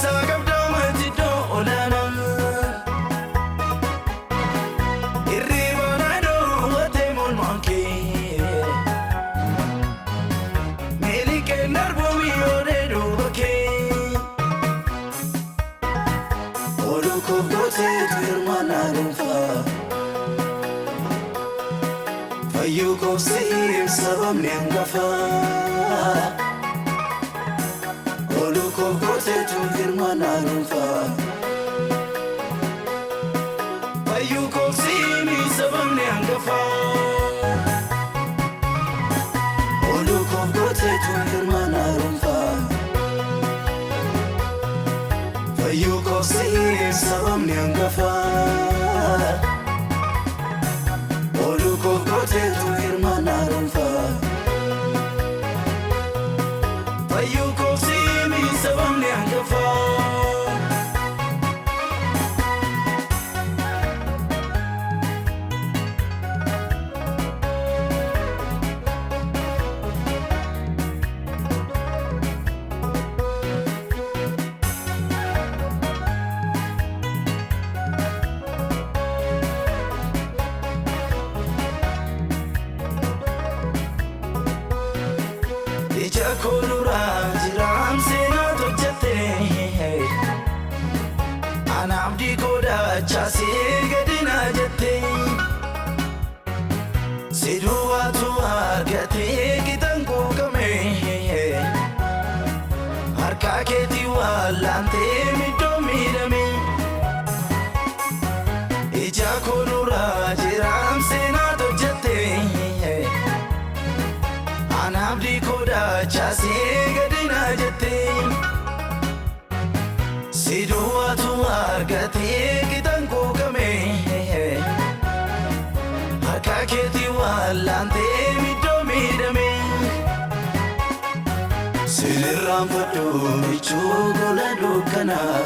keessa qabdaamatti doolana irriba naadoo watee molmaan kee meelii kee darbuu biyyoodee duuba kee oduu kookooteetu hirmaannaa dhuunfaa fayyuu koobsiif sababni hangafaa oduu kookooteetu hirmaannaa dhuunfaa fayyuu koobsiif sababni hangafaa oduu kookooteetu hirmaannaa dhuunfaa fayyuu koobsiif sababni hangafaa oduu kookooteetu hirmaannaa dhuunfaa fayyuu koobsiif sababni hangafaa. Ija kooluraa jiraam seenaa hojjette ana abdii godhachaasee gadinaa jette si duwwaatu argatee qitan quuqame harkaa keetii wallaantee middoo miidhame ija kooluraa jiraam seenaa hojjette ana abdii godhachaasee gadinaa jette si duwwaatu argatee qitan quuqame harkaa keetii wallaantee middoo miidhame sirraanfadhu michuu gola dukkanaa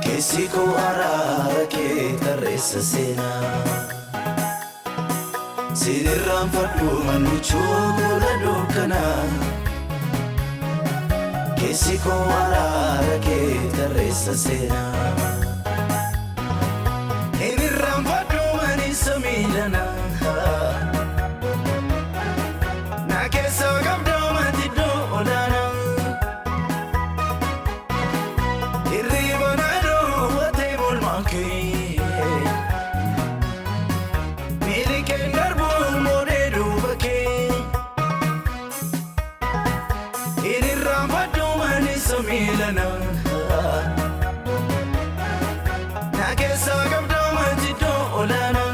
keessi koo araara kee tarreessa seenaa sirraanfadhu michuu gola dukkanaa keessi koo araara kee tarreessa seenaa irraanfadhu manisa miilanaa na keessa qabdaamatti doolana irriba naadoo watee molmaan kee meelii kee darbuu moodee duuba kee irraanfadhu manisa miilanaa na keessa qabdaamatti doolana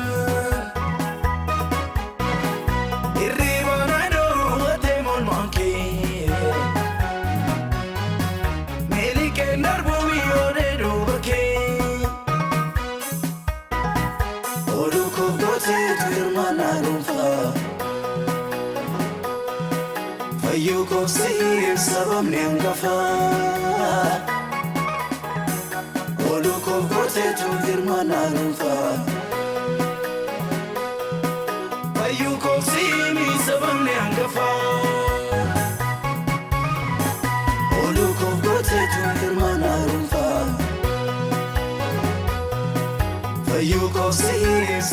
irriba naadoo watee molmaan kee meelii kee darbuu biyyoodee duuba kee oduu kookooteetu hirmaannaa dhuunfaa fayyuu koobsiif sababni hangafaa oduu kookooteetu hirmaannaa dhuunfaa fayyuu koobsiif sababni hangafaa oduu kookooteetu hirmaannaa dhuunfaa fayyuu koobsiif